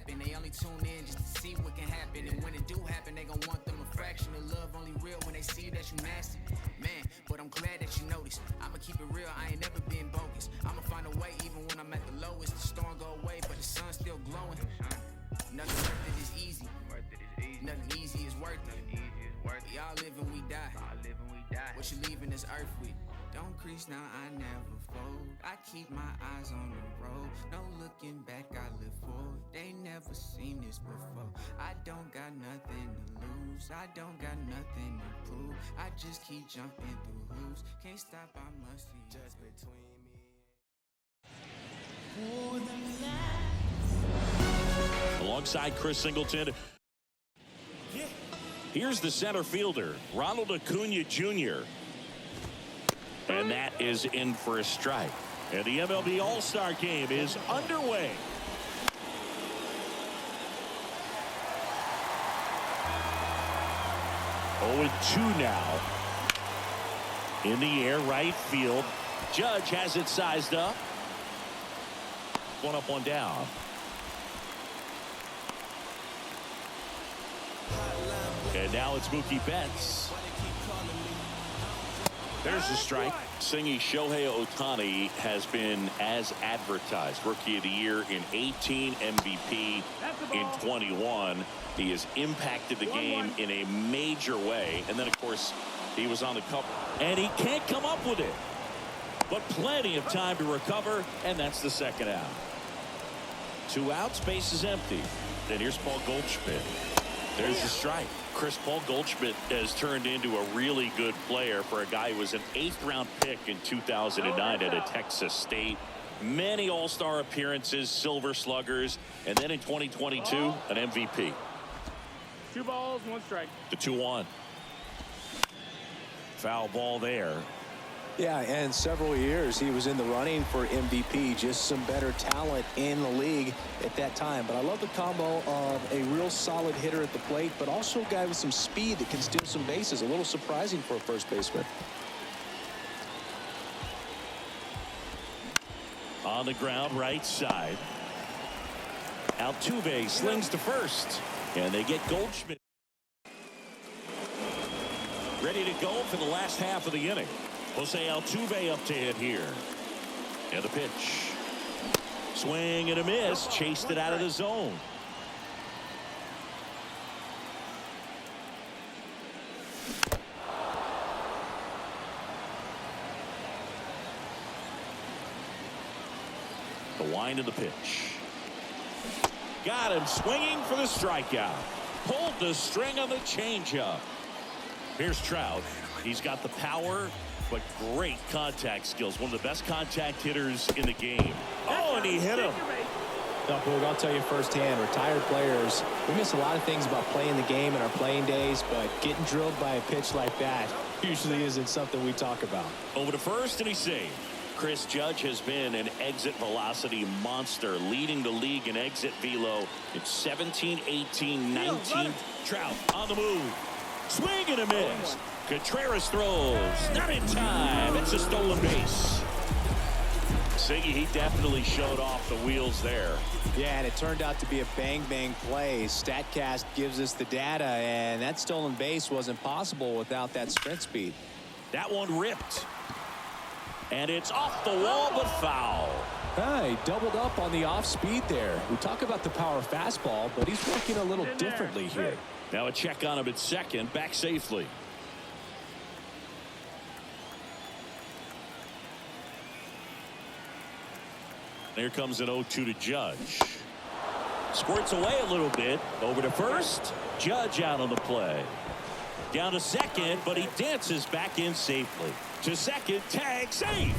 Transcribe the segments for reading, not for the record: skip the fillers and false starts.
capping. They only tune in just to see what can happen. And when it do happen, they gon' want them a fraction of love. Only real when they see that you nasty. Man, but I'm glad that you noticed. I'ma keep it real, I ain't never been bogus. I'ma find a way even when I'm at the lowest. The storm go away, but the sun's still glowing. Nothing worth it is easy. Nothing easy is worth it. We all live and we die. What you leaving this earth with? Don't crease now, I never fold. I keep my eyes on the road. No looking back, I live forward. They never seen this before. I don't got nothing to lose. I don't got nothing to prove. I just keep jumping through hoops. Can't stop, I must see just between me. Alongside Chris Singleton. Here's the center fielder, Ronald Acuna Jr. And that is in for a strike. And the MLB All-Star Game is underway. Oh, 2 now. In the air, right field. Judge has it sized up. One up, one down. And now it's Mookie Betts. There's the strike. Singy Shohei Ohtani has been as advertised. Rookie of the Year in 18, MVP in 21. He has impacted the game in a major way. And then, of course, he was on the cover. And he can't come up with it. But plenty of time to recover, and that's the second out. 2 outs, base is empty. And here's Paul Goldschmidt. There's the strike. Paul Goldschmidt has turned into a really good player for a guy who was an 8th-round pick in 2009 at Texas State. Many All-Star appearances, Silver Sluggers, and then in 2022, an MVP. 2 balls, 1 strike. The 2-1. Foul ball there. Yeah, and several years he was in the running for MVP. Just some better talent in the league at that time. But I love the combo of a real solid hitter at the plate, but also a guy with some speed that can steal some bases. A little surprising for a first baseman. On the ground, right side. Altuve slings to first, and they get Goldschmidt ready to go for the last half of the inning. Jose Altuve up to hit here. And the pitch. Swing and a miss. Chased it out of the zone. The wind of the pitch. Got him swinging for the strikeout. Pulled the string on the changeup. Here's Trout. He's got the power, but great contact skills. One of the best contact hitters in the game. Oh, and he hit him. No, Boog, I'll tell you firsthand, retired players, we miss a lot of things about playing the game in our playing days, but getting drilled by a pitch like that usually isn't something we talk about. Over to first, and he's saved. Chris Judge has been an exit velocity monster, leading the league in exit velo in 17, 18, 19. Trout on the move. Swing and a miss. Contreras throws. Not in time. It's a stolen base. Siggy, he definitely showed off the wheels there. Yeah, and it turned out to be a bang-bang play. StatCast gives us the data, and that stolen base wasn't possible without that sprint speed. That one ripped. And it's off the wall, but foul. He doubled up on the off speed there. We talk about the power fastball, but he's working a little differently here. Now a check on him at second, back safely. Here comes an 0-2 to Judge. Squirts away a little bit. Over to first. Judge out on the play. Down to second, but he dances back in safely. To second, tag, safe.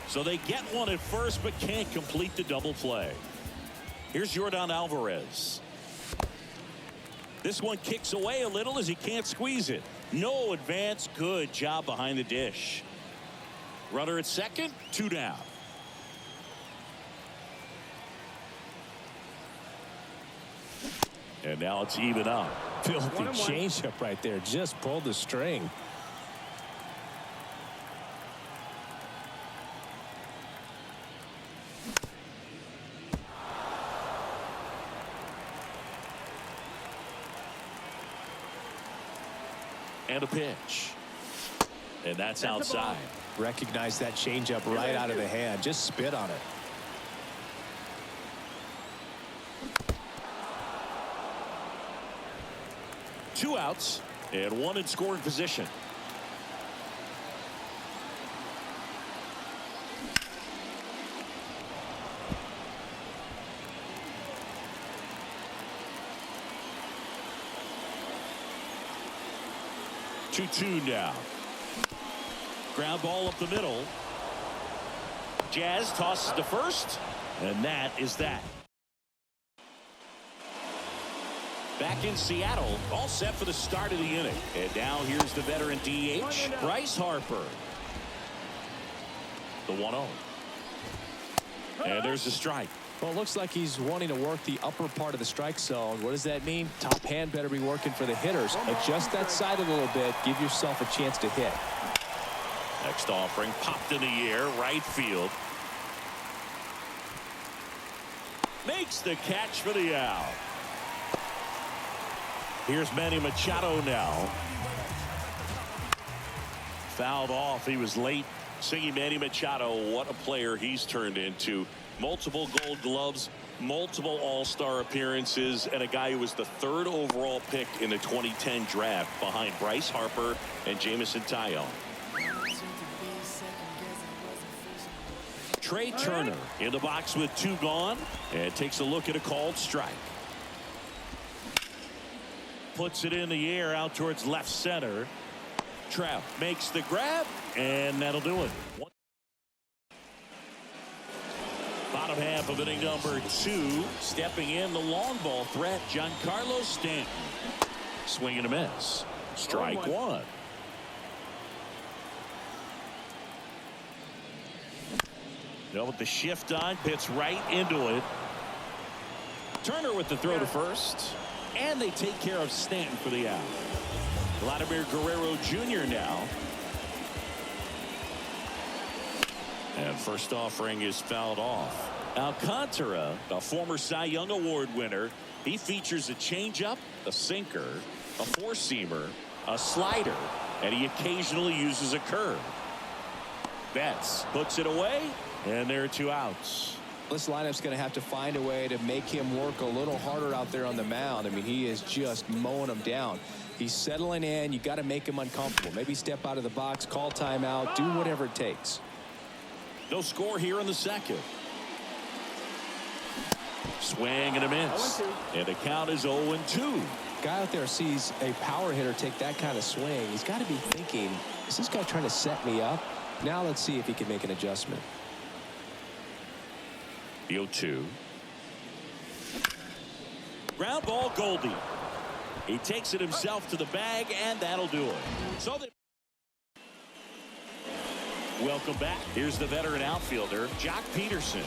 So they get one at first, but can't complete the double play. Here's Yordan Alvarez. This one kicks away a little as he can't squeeze it. No advance. Good job behind the dish. Runner at second, 2 down. And now it's even up. Filthy changeup right there. Just pulled the string. And a pitch. And that's outside. Recognize that changeup right out of the hand. Just spit on it. Two outs and one in scoring position. Two now. Ground ball up the middle. Jazz tosses to first, and that is that. Back in Seattle, all set for the start of the inning. And now here's the veteran DH, Bryce Harper. The 1-0. And there's a strike. Well, it looks like he's wanting to work the upper part of the strike zone. What does that mean? Top hand better be working for the hitters. Adjust that side a little bit. Give yourself a chance to hit. Next offering popped in the air, right field. Makes the catch for the out. Here's Manny Machado now. Fouled off. He was late. Singing Manny Machado, what a player he's turned into. Multiple Gold Gloves, multiple All-Star appearances, and a guy who was the 3rd overall pick in the 2010 draft behind Bryce Harper and Jameson Taillon. Trey Turner in the box with 2 gone and takes a look at a called strike. Puts it in the air out towards left center. Trout makes the grab, and that'll do it. Bottom half of inning number 2. Stepping in the long ball threat, Giancarlo Stanton. Swing and a miss. Strike 1. Now with the shift on, hits right into it. Turner with the throw to first. And they take care of Stanton for the out. Vladimir Guerrero Jr. now. And first offering is fouled off. Alcantara, a former Cy Young Award winner, he features a changeup, a sinker, a four-seamer, a slider, and he occasionally uses a curve. Betts puts it away, and there are 2 outs. This lineup's going to have to find a way to make him work a little harder out there on the mound. I mean, he is just mowing them down. He's settling in. You got to make him uncomfortable. Maybe step out of the box, call timeout, do whatever it takes. No score here in the second. Swing and a miss. And the count is 0-2. Guy out there sees a power hitter take that kind of swing. He's got to be thinking, is this guy trying to set me up? Now let's see if he can make an adjustment. The 0-2. Ground ball, Goldie. He takes it himself to the bag, and that'll do it. So welcome back. Here's the veteran outfielder, Jock Peterson.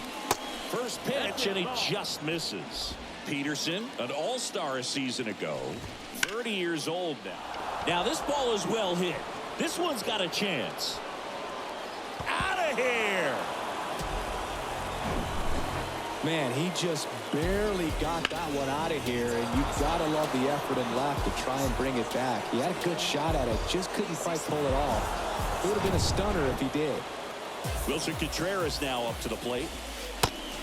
First pitch, and he just misses. Peterson, an all-star a season ago, 30 years old now. Now this ball is well hit. This one's got a chance. Out of here. Man, he just barely got that one out of here, and you've got to love the effort and left to try and bring it back. He had a good shot at it, just couldn't quite pull it off. It would have been a stunner if he did. Wilson Contreras now up to the plate.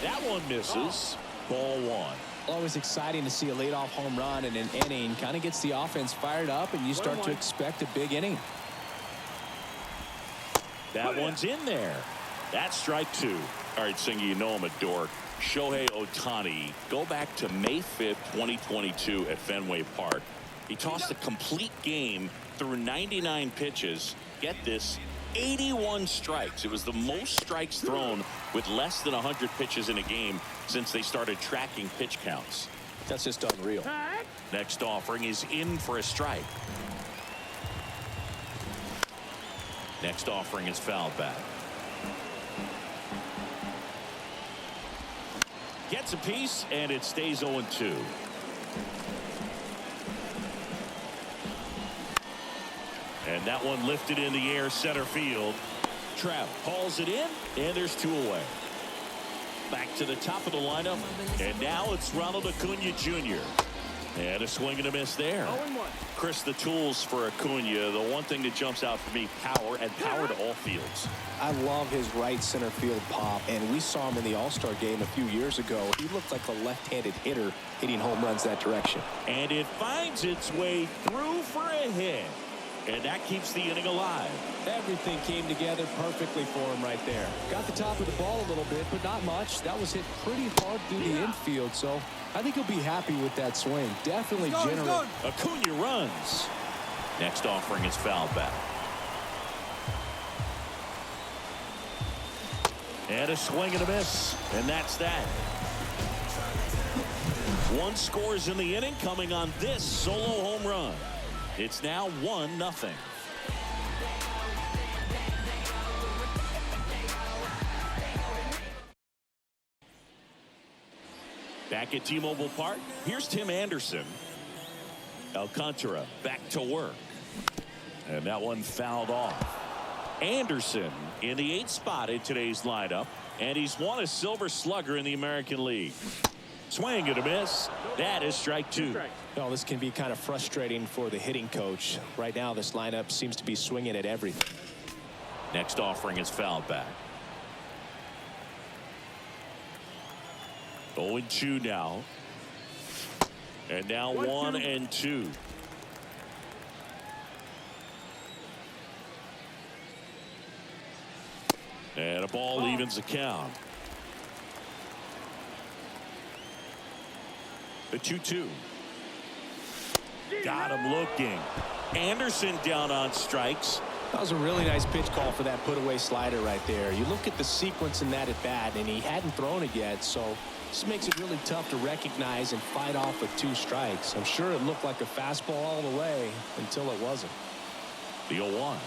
That one misses. Ball 1. Always exciting to see a leadoff home run in an inning. Kind of gets the offense fired up, and you start to expect a big inning. That one's in there. That's strike 2. All right, Singy, you know I'm a dork. Shohei Ohtani, go back to May 5th, 2022 at Fenway Park. He tossed a complete game through 99 pitches. Get this, 81 strikes. It was the most strikes thrown with less than 100 pitches in a game since they started tracking pitch counts. That's just unreal. Next offering is in for a strike. Next offering is fouled back. Gets a piece, and it stays 0-2. And that one lifted in the air center field. Trout hauls it in, and there's 2 away. Back to the top of the lineup, and now it's Ronald Acuna Jr. And a swing and a miss there. 0-1. Chris, the tools for Acuna, the one thing that jumps out for me, power, and power to all fields. I love his right center field pop, and we saw him in the All-Star game a few years ago. He looked like a left-handed hitter hitting home runs that direction. And it finds its way through for a hit. And that keeps the inning alive. Everything came together perfectly for him right there. Got the top of the ball a little bit, but not much. That was hit pretty hard through the infield, so I think he'll be happy with that swing. Definitely generous. Acuna runs. Next offering is fouled back. And a swing and a miss. And that's that. One scores in the inning coming on this solo home run. It's now 1-0. Back at T-Mobile Park, here's Tim Anderson. Alcantara back to work. And that one fouled off. Anderson in the 8th spot in today's lineup, and he's won a Silver Slugger in the American League. Swing and a miss. That is strike 2. Well, this can be kind of frustrating for the hitting coach. Right now, this lineup seems to be swinging at everything. Next offering is fouled back. 0-2 now. And now 1-2. And a ball evens the count. The 2-2. Got him looking. Anderson down on strikes. That was a really nice pitch call for that put-away slider right there. You look at the sequence in that at-bat, and he hadn't thrown it yet, so this makes it really tough to recognize and fight off with 2 strikes. I'm sure it looked like a fastball all the way until it wasn't. The 0-1.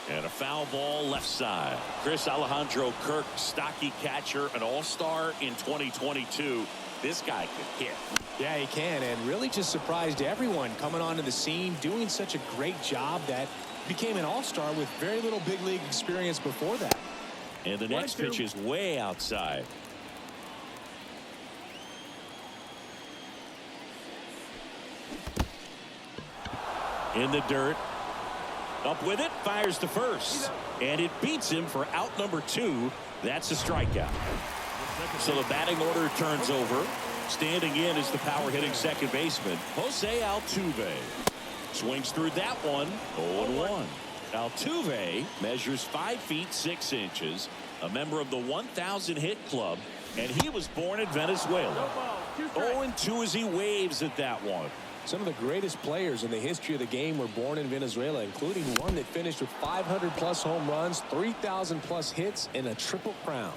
And a foul ball left side. Chris Alejandro Kirk, stocky catcher, an all-star in 2022. This guy can hit. Yeah, he can, and really just surprised everyone coming onto the scene, doing such a great job that became an all-star with very little big league experience before that. And the next pitch is way outside. In the dirt. Up with it, fires to first. And it beats him for out number 2. That's a strikeout. So the batting order turns over. Standing in is the power hitting second baseman, Jose Altuve. Swings through that one. 0-1. Altuve measures 5 feet 6 inches, a member of the 1,000 hit club, and he was born in Venezuela. 0-2 as he waves at that one. Some of the greatest players in the history of the game were born in Venezuela, including one that finished with 500+ home runs, 3,000+ hits, and a triple crown.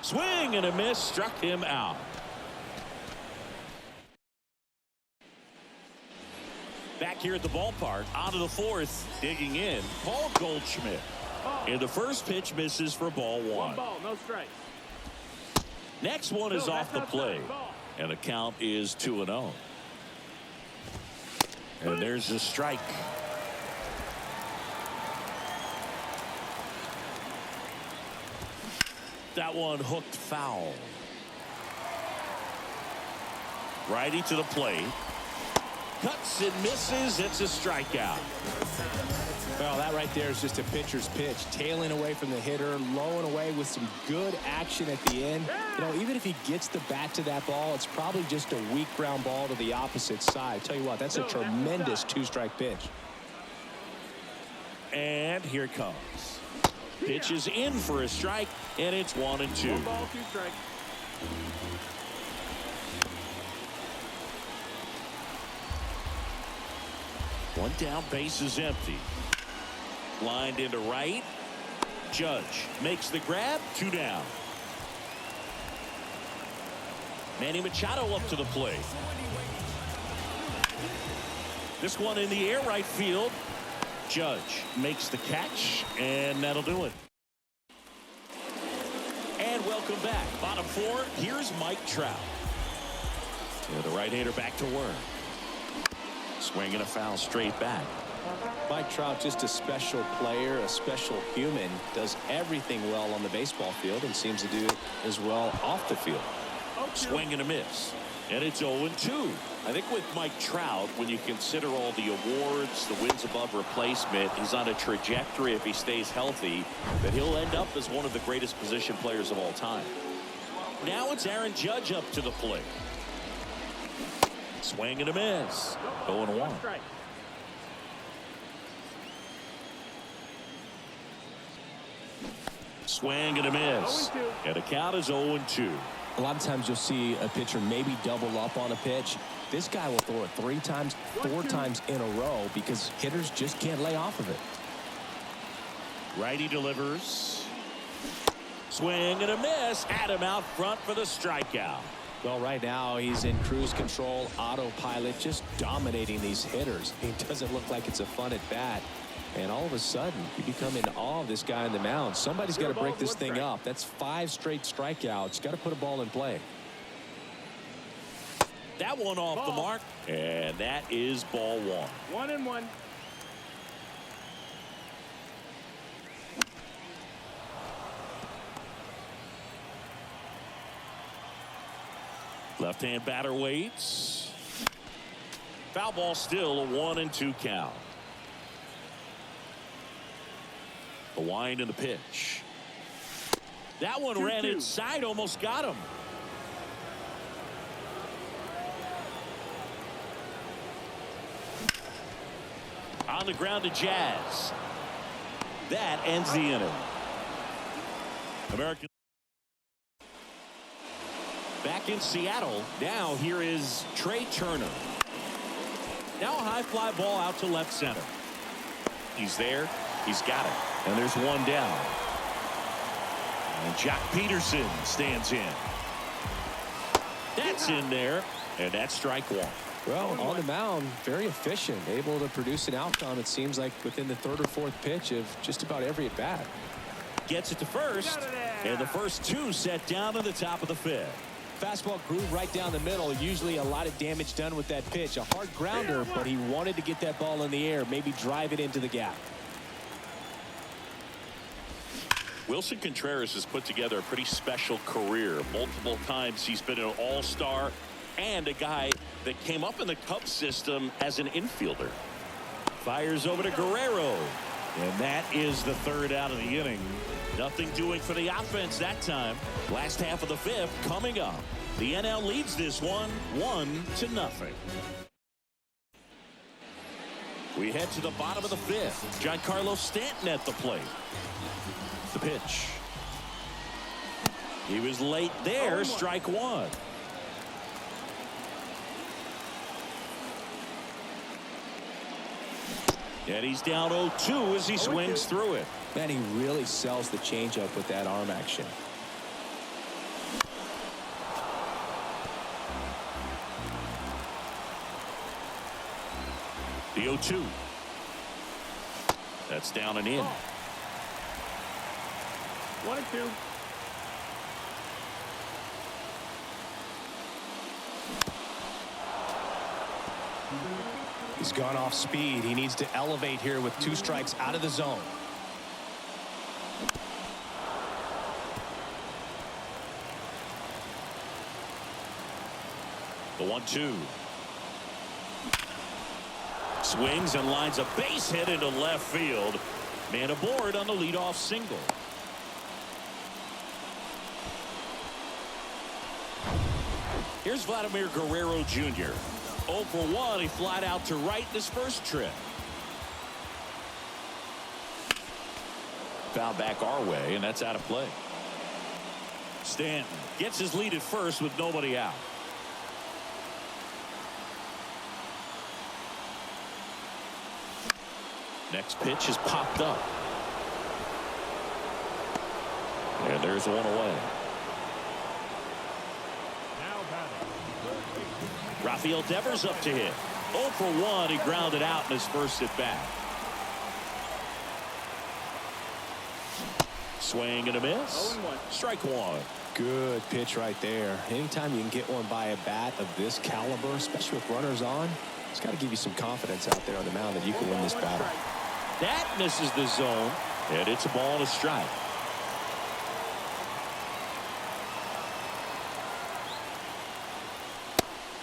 Swing and a miss, struck him out. Back here at the ballpark, out of the 4th, digging in, Paul Goldschmidt. And the first pitch misses for ball 1. 1 ball, no strike. Next one is off the plate, and the count is 2-0. And there's a strike. That one hooked foul. Righty to the plate. Cuts and misses. It's a strikeout. Well, that right there is just a pitcher's pitch. Tailing away from the hitter, lowing away with some good action at the end. You know, even if he gets the bat to that ball, it's probably just a weak ground ball to the opposite side. Tell you what, that's a tremendous 2-strike pitch. And here it comes. Pitch is in for a strike, and it's 1-2. 1 ball, 2 strikes. One down, base is empty. Lined into right. Judge makes the grab, 2 down. Manny Machado up to the plate. This one in the air, right field. Judge makes the catch, and that'll do it. And welcome back. Bottom 4, here's Mike Trout. And the right-hander back to work. Swing and a foul straight back. Mike Trout, just a special player, a special human, does everything well on the baseball field and seems to do it as well off the field. Swing and a miss. And it's 0-2. I think with Mike Trout, when you consider all the awards, the wins above replacement, he's on a trajectory, if he stays healthy, that he'll end up as one of the greatest position players of all time. Now it's Aaron Judge up to the plate. Swing and a miss. 0-1. Swing and a miss. And the count is 0-2. A lot of times you'll see a pitcher maybe double up on a pitch. This guy will throw it 3 times, 4 times in a row because hitters just can't lay off of it. Righty delivers. Swing and a miss. Had him out front for the strikeout. Well, right now he's in cruise control, autopilot, just dominating these hitters. He doesn't look like it's a fun at bat. And all of a sudden, you become in awe of this guy on the mound. Somebody's got to break this thing up. That's 5 straight strikeouts. Got to put a ball in play. That one off the mark. And that is ball 1. 1-1. Left-hand batter waits. Foul ball, still a 1-2 count. The wind and the pitch. That one ran inside, almost got him. On the ground to Jazz. That ends the inning. American. Back in Seattle. Now here is Trey Turner. Now a high fly ball out to left center. He's there. He's got it. And there's one down. And Jock Peterson stands in. That's in there. And that's strike 1. Well, on the mound, very efficient, able to produce an outcome, it seems like, within the 3rd or 4th pitch of just about every at bat. Gets it to first. And the first 2 set down to the top of the 5th. Fastball groove right down the middle. Usually a lot of damage done with that pitch. A hard grounder, but he wanted to get that ball in the air, maybe drive it into the gap. Wilson Contreras has put together a pretty special career. Multiple times he's been an all-star and a guy that came up in the Cubs system as an infielder. Fires over to Guerrero. And that is the 3rd out of the inning. Nothing doing for the offense that time. Last half of the 5th coming up. The NL leads this one 1-0. We head to the bottom of the 5th. Giancarlo Stanton at the plate. The pitch. He was late there. Strike 1. And he's down 0-2 as he swings through it. Man, he really sells the changeup with that arm action. The 0-2. That's down and in. 1-2. He's gone off speed. He needs to elevate here with 2 strikes out of the zone. The 1-2. Swings and lines a base hit into left field. Man aboard on the leadoff single. Here's Vladimir Guerrero Jr. 0 for 1. He flied out to right in his first trip. Foul back our way, and that's out of play. Stanton gets his lead at first with nobody out. Next pitch is popped up. And there's one away. Rafael Devers up to hit. 0 for 1. He grounded out in his first at bat. Swing and a miss. 0-1. Strike 1. Good pitch right there. Anytime you can get one by a bat of this caliber, especially with runners on, It's got to give you some confidence out there on the mound that you can win this battle. That misses the zone, and it's a ball and a strike.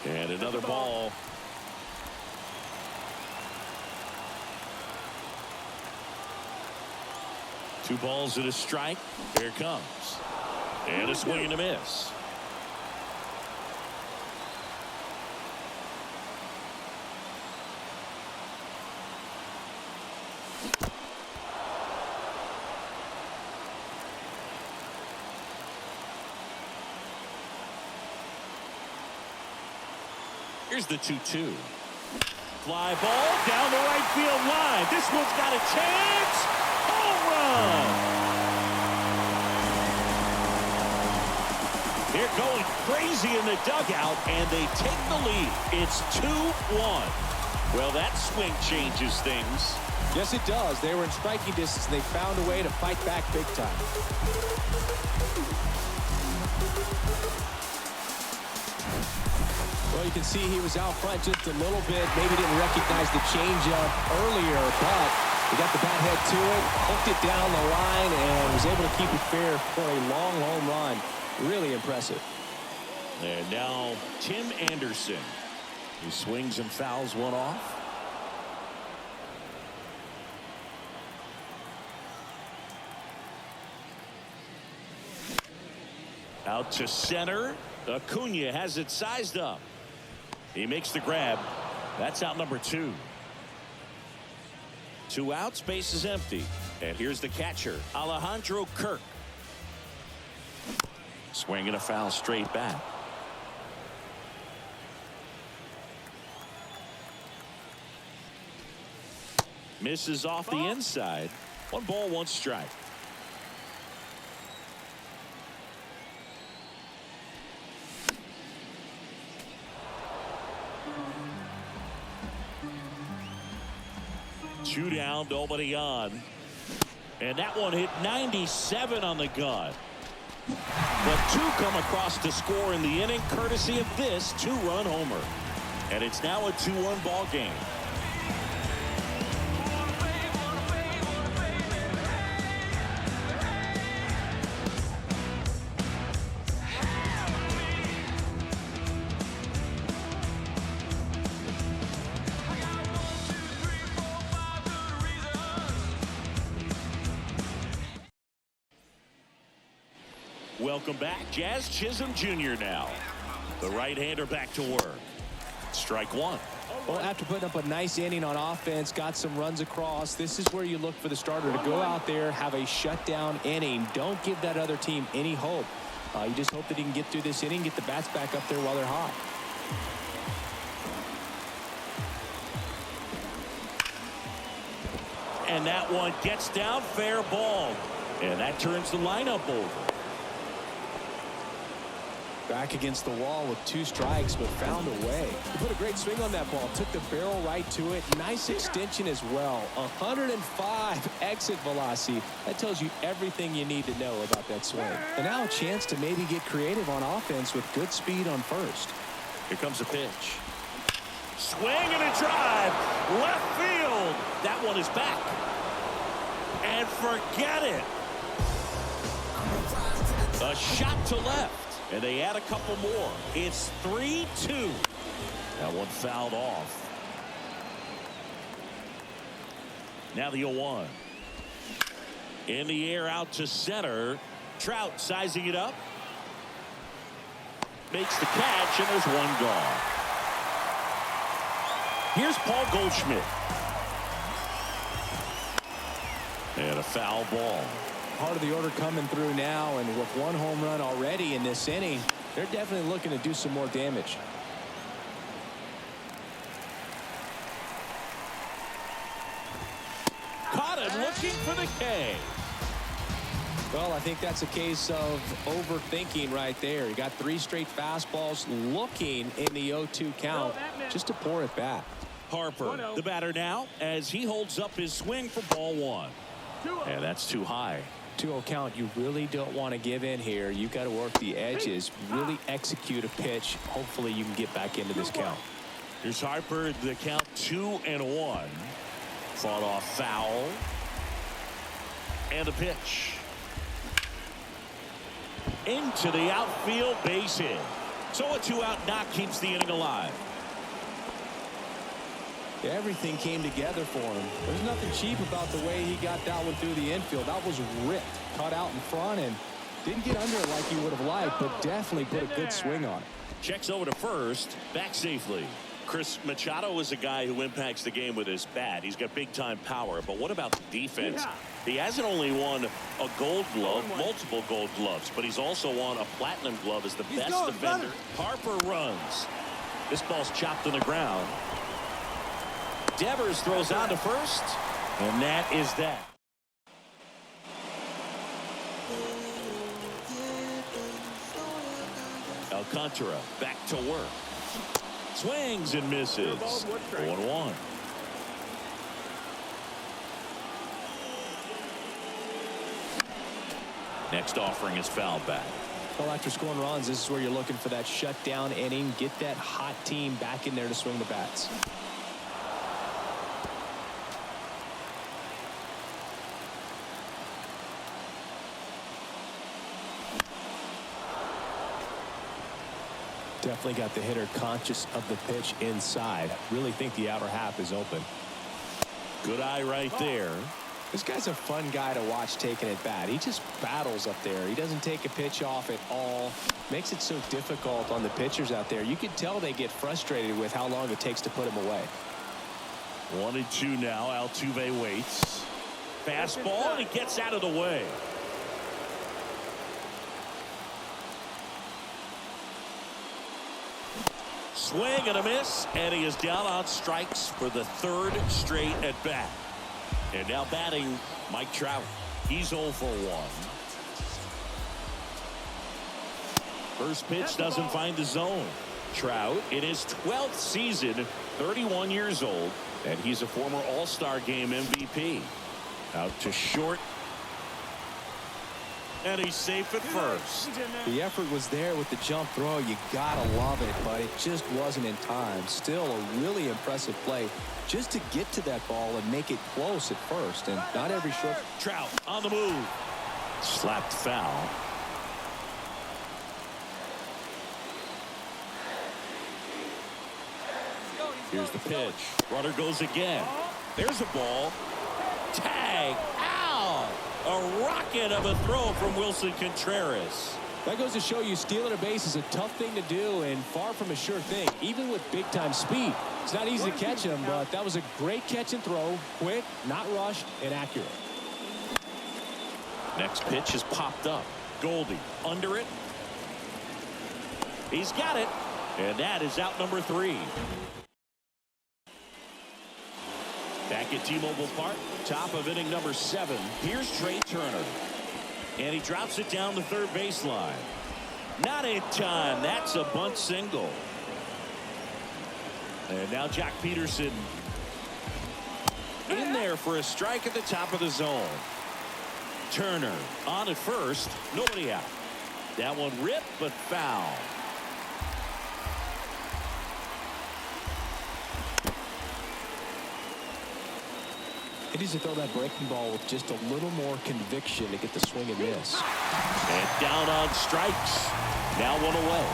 And another ball. Two balls and a strike. Here it comes. And a swing and a miss. Here's the 2-2. Fly ball down the right field line. This one's got a chance. Home run. They're going crazy in the dugout, and they take the lead. It's 2-1. Well, that swing changes things. Yes, it does. They were in striking distance, and they found a way to fight back big time. Well, you can see he was out front just a little bit. Maybe didn't recognize the changeup earlier, but he got the bat head to it, hooked it down the line, and was able to keep it fair for a long home run. Really impressive. And now Tim Anderson. He swings and fouls one off. Out to center. Acuna has it sized up. He makes the grab. That's out number 2. 2 outs, base is empty. And here's the catcher, Alejandro Kirk. Swing and a foul straight back. Misses off the inside. 1 ball, 1 strike. Two down, nobody on. And that one hit 97 on the gun. But 2 come across to score in the inning, courtesy of this 2-run homer. And it's now a 2-1 ball game. Welcome back. Jazz Chisholm Jr. now. The right-hander back to work. Strike 1. Well, after putting up a nice inning on offense, got some runs across, this is where you look for the starter to go out there, have a shutdown inning. Don't give that other team any hope. You just hope that he can get through this inning, get the bats back up there while they're hot. And that one gets down, fair ball. And that turns the lineup over. Back against the wall with 2 strikes, but found a way. He put a great swing on that ball. Took the barrel right to it. Nice extension as well. 105 exit velocity. That tells you everything you need to know about that swing. And now a chance to maybe get creative on offense with good speed on first. Here comes a pitch. Swing and a drive. Left field. That one is back. And forget it. A shot to left. And they add a couple more. It's 3-2. That one fouled off. Now the 0-1. In the air out to center. Trout sizing it up. Makes the catch, and there's 1 gone. Here's Paul Goldschmidt. And a foul ball. Part of the order coming through now, and with 1 home run already in this inning, they're definitely looking to do some more damage. Caught him looking for the K. Well, I think that's a case of overthinking right there. You got 3 straight fastballs looking in the 0-2 count just to pour it back. Harper, the batter now, as he holds up his swing for ball 1. And that's too high. 2-0 count. You really don't want to give in here. You got to work the edges, really execute a pitch. Hopefully you can get back into this count. Here's Harper. The count 2-1. Fought off foul. And a pitch. Into the outfield, base hit. So a 2-out knock keeps the inning alive. Everything came together for him. There's nothing cheap about the way he got that one through the infield. That was ripped, cut out in front, and didn't get under it like he would have liked, but definitely put a good swing on it. Checks over to first, back safely. Chris Machado is a guy who impacts the game with his bat. He's got big time power, but what about the defense? He hasn't only won a gold glove, multiple gold gloves, but he's also won a platinum glove as the best defender. Harper runs. This ball's chopped on the ground. Devers throws out to first, and that is that. Alcantara back to work. Swings and misses. 1-1. Next offering is foul back. Well, after scoring runs, this is where you're looking for that shutdown inning. Get that hot team back in there to swing the bats. Definitely got the hitter conscious of the pitch inside. Really think the outer half is open. Good eye right there. This guy's a fun guy to watch taking at bat. He just battles up there. He doesn't take a pitch off at all. Makes it so difficult on the pitchers out there. You can tell they get frustrated with how long it takes to put him away. 1-2 now. Altuve waits. Fastball, and he gets out of the way. Swing and a miss, and he is down on strikes for the third straight at bat. And now batting Mike Trout. He's 0 for 1. First pitch doesn't find the zone. Trout in his 12th season, 31 years old, and he's a former All-Star Game MVP. Out to short. And he's safe at first. The effort was there with the jump throw. You gotta love it, but it just wasn't in time. Still a really impressive play just to get to that ball and make it close at first. And not every short. Trout on the move. Slapped foul. Here's the pitch. Runner goes again. There's a ball. Tag. Ow! A rocket of a throw from Wilson Contreras. That goes to show you stealing a base is a tough thing to do and far from a sure thing, even with big-time speed. It's not easy to catch him, but that was a great catch and throw. Quick, not rushed, and accurate. Next pitch is popped up. Goldie under it. He's got it. And that is out number 3. Back at T-Mobile Park, top of inning number 7. Here's Trey Turner. And he drops it down the third baseline. Not in time. That's a bunt single. And now Jock Peterson in there for a strike at the top of the zone. Turner on at first. Nobody out. That one ripped but foul. He needs to throw that breaking ball with just a little more conviction to get the swing and miss. And down on strikes. Now 1 away.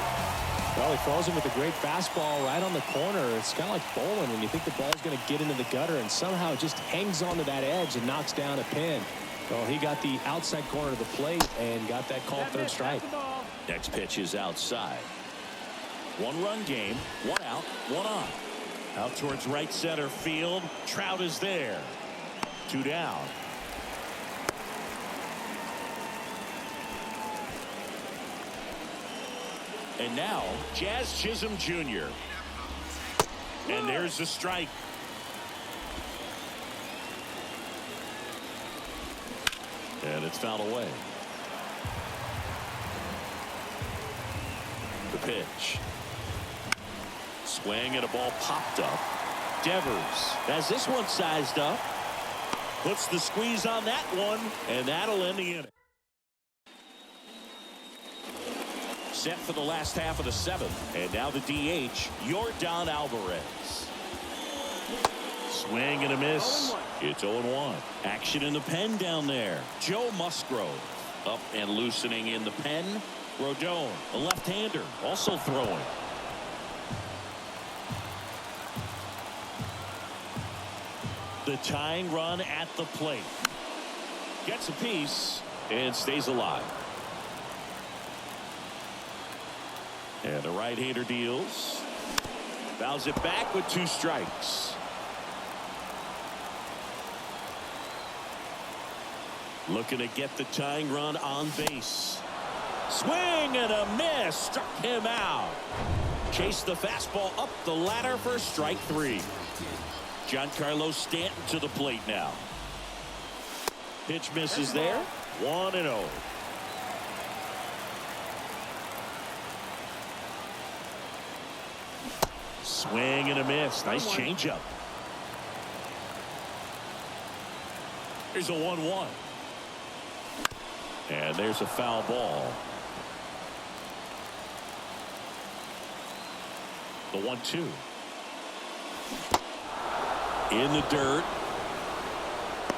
Well, he throws him with a great fastball right on the corner. It's kind of like bowling when you think the ball's going to get into the gutter and somehow it just hangs onto that edge and knocks down a pin. Well, he got the outside corner of the plate and got that called third strike. Next pitch is outside. 1-run game. 1 out, 1 on. Out towards right center field. Trout is there. 2 down. And now Jazz Chisholm Jr. And there's the strike. And it's fouled away. The pitch. Swing and a ball popped up. Devers has this one sized up. Puts the squeeze on that one, and that'll end the inning. set for the last half of the seventh. And now the DH, Yordan Alvarez. Swing and a miss. It's 0-1. Action in the pen down there. Joe Musgrove up and loosening in the pen. Rodon, a left-hander, also throwing. The tying run at the plate. Gets a piece and stays alive. And the right-hander deals. Fouls it back with 2 strikes. Looking to get the tying run on base. Swing and a miss. Struck him out. Chased the fastball up the ladder for strike 3. Giancarlo Stanton to the plate now. Pitch misses there. 1-0. Swing and a miss. Nice changeup. Here's a 1-1. And there's a foul ball. The 1-2. In the dirt.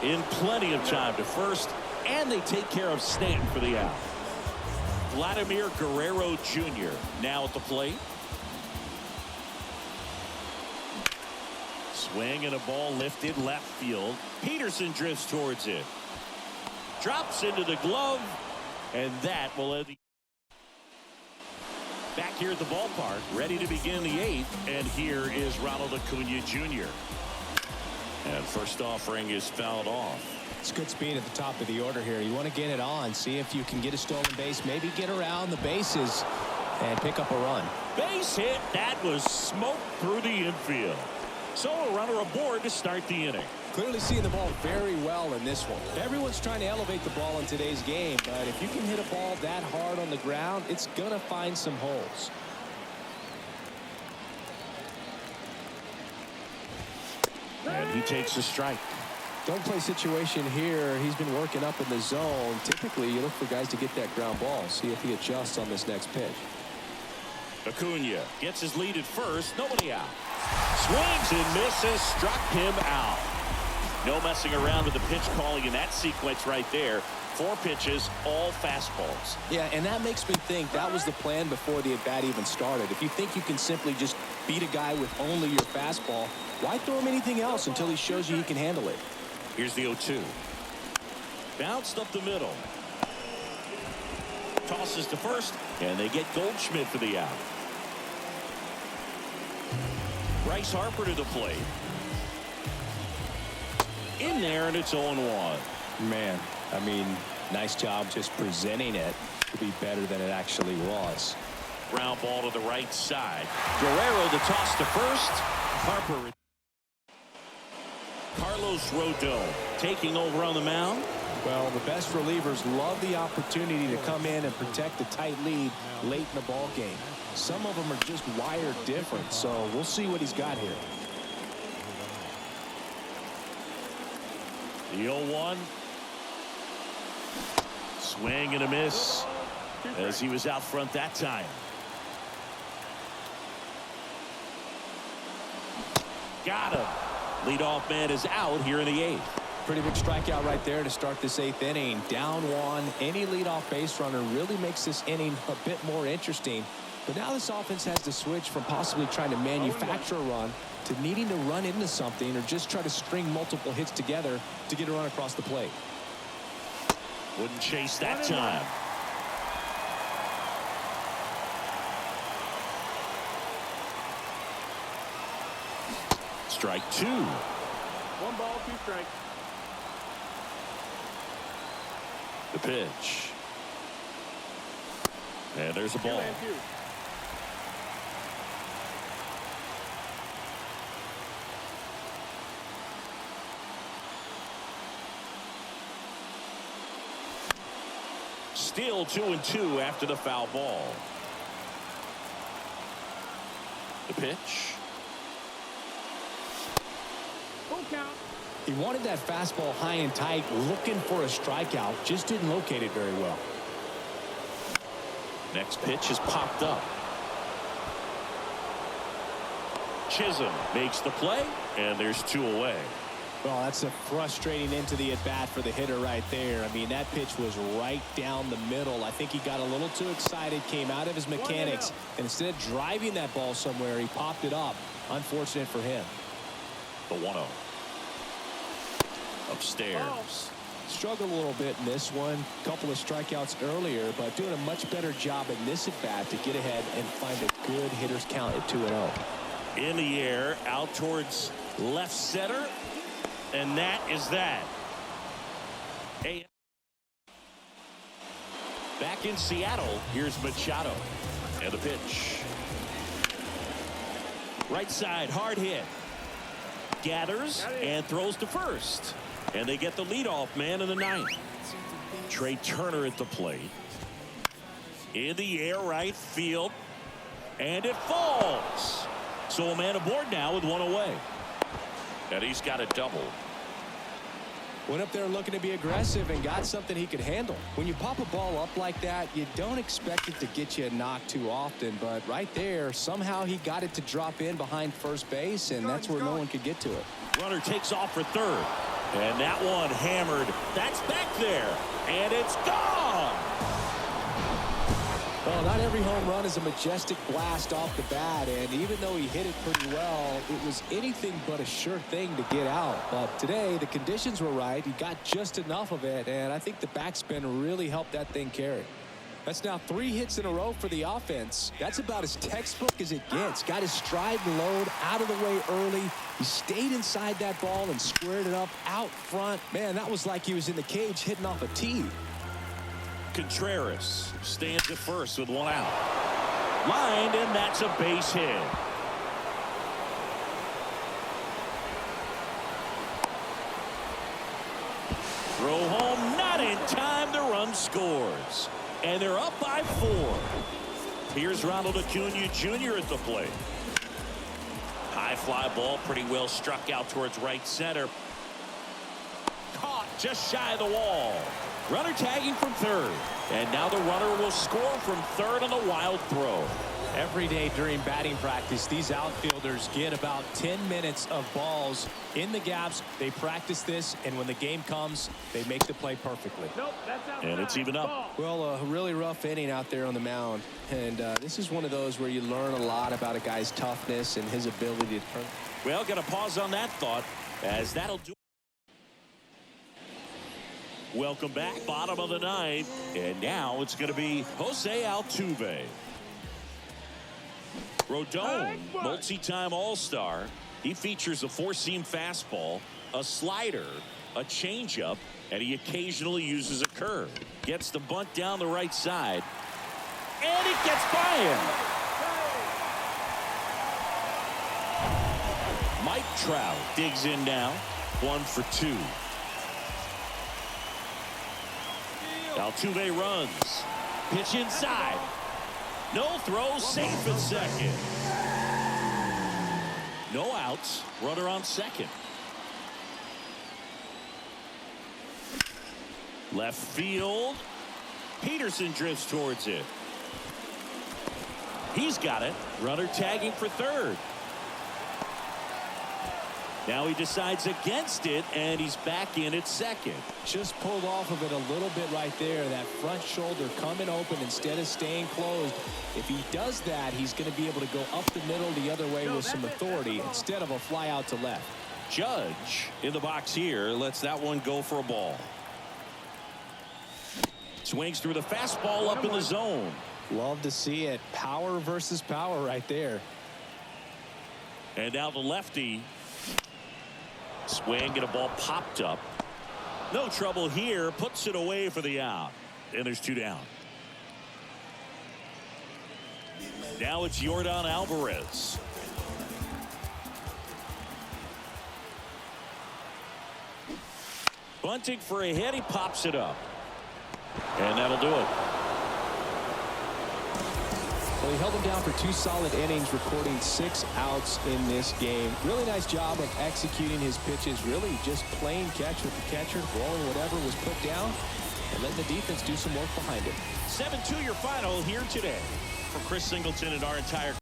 In plenty of time to first. And they take care of Stanton for the out. Vladimir Guerrero Jr. now at the plate. Swing and a ball lifted left field. Peterson drifts towards it. Drops into the glove. And that will end the... Back here at the ballpark, ready to begin the 8th. And here is Ronald Acuna Jr. And first offering is fouled off. It's good speed at the top of the order here. You want to get it on, see if you can get a stolen base, maybe get around the bases and pick up a run. Base hit. That was smoked through the infield. So a runner aboard to start the inning. Clearly seeing the ball very well in this one. Everyone's trying to elevate the ball in today's game, but if you can hit a ball that hard on the ground, it's going to find some holes. And he takes a strike. Don't play situation here. He's been working up in the zone. Typically, you look for guys to get that ground ball. See if he adjusts on this next pitch. Acuna gets his lead at first. Nobody out. Swings and misses. Struck him out. No messing around with the pitch calling in that sequence right there. 4 pitches, all fastballs. Yeah, and that makes me think that was the plan before the at-bat even started. If you think you can simply just beat a guy with only your fastball, why throw him anything else until he shows you he can handle it? Here's the 0-2. Bounced up the middle. Tosses to first, and they get Goldschmidt for the out. Bryce Harper to the plate. In there, and it's 0-1. Man, I mean, nice job just presenting it to be better than it actually was. Ground ball to the right side. Guerrero the toss to first. Harper. Carlos Rodon taking over on the mound. Well, the best relievers love the opportunity to come in and protect a tight lead late in the ball game. Some of them are just wired different, so we'll see what he's got here. The 0-1. Swing and a miss as he was out front that time. Got him. Leadoff man is out here in the 8th. Pretty big strikeout right there to start this 8th inning. Down 1. Any leadoff base runner really makes this inning a bit more interesting. But now this offense has to switch from possibly trying to manufacture a run to needing to run into something or just try to string multiple hits together to get a run across the plate. Wouldn't chase that time. Strike 2. 1 ball, 2 strikes. The pitch. And there's a ball. Still 2-2 after the foul ball. The pitch. Full count. He wanted that fastball high and tight, looking for a strikeout. Just didn't locate it very well. Next pitch is popped up. Chisholm makes the play, and there's 2 away. Well, that's a frustrating into the at-bat for the hitter right there. I mean, that pitch was right down the middle. I think he got a little too excited, came out of his mechanics, and instead of driving that ball somewhere, he popped it up. Unfortunate for him. The 1-0. Upstairs. Struggled a little bit in this one. Couple of strikeouts earlier, but doing a much better job in this at-bat to get ahead and find a good hitter's count at 2-0. In the air, out towards left center. And that is that. Back in Seattle, here's Machado. And the pitch. Right side, hard hit. Gathers and throws to first. And they get the leadoff man in the 9th. Trey Turner at the plate. In the air, right field. And it falls. So a man aboard now with 1 away. And he's got a double. Went up there looking to be aggressive and got something he could handle. When you pop a ball up like that, you don't expect it to get you a knock too often. But right there, somehow he got it to drop in behind first base, and that's where no one could get to it. Runner takes off for third. And that one hammered. That's back there. And it's gone. Well, not every home run is a majestic blast off the bat, and even though he hit it pretty well, it was anything but a sure thing to get out. But today, the conditions were right. He got just enough of it, and I think the backspin really helped that thing carry. That's now 3 hits in a row for the offense. That's about as textbook as it gets. Got his stride and load out of the way early. He stayed inside that ball and squared it up out front. Man, that was like he was in the cage hitting off a tee. Contreras stands at first with 1 out. Lined, and that's a base hit. Throw home, not in time. The run scores. And they're up by 4. Here's Ronald Acuna Jr. at the plate. High fly ball, pretty well struck out towards right center. Caught just shy of the wall. Runner tagging from third. And now the runner will score from third on the wild throw. Every day during batting practice, these outfielders get about 10 minutes of balls in the gaps. They practice this, and when the game comes, they make the play perfectly. Nope, that's outside. And it's even up. Well, a really rough inning out there on the mound. And this is one of those where you learn a lot about a guy's toughness and his ability to turn. Well, got to pause on that thought, as that'll do. Welcome back, bottom of the 9th, and now it's going to be Jose Altuve. Rodon, multi-time All-Star. He features a 4-seam fastball, a slider, a changeup, and he occasionally uses a curve. Gets the bunt down the right side, and it gets by him. Mike Trout digs in now, 1 for 2. Altuve runs. Pitch inside. No throw, safe at second. No outs. Runner on second. Left field. Peterson drifts towards it. He's got it. Runner tagging for third. Now he decides against it, and he's back in at second. Just pulled off of it a little bit right there. That front shoulder coming open instead of staying closed. If he does that, he's going to be able to go up the middle the other way with some authority instead of a fly out to left. Judge in the box here lets that one go for a ball. Swings through the fastball up in the zone. Love to see it. Power versus power right there. And now the lefty. Swing, get a ball popped up. No trouble here. Puts it away for the out. And there's 2 down. Now it's Yordan Alvarez. Bunting for a hit. He pops it up. And that'll do it. Well, he held him down for 2 solid innings, recording 6 outs in this game. Really nice job of executing his pitches. Really just playing catch with the catcher, throwing whatever was put down. and letting the defense do some work behind it. 7-2 your final here today. For Chris Singleton and our entire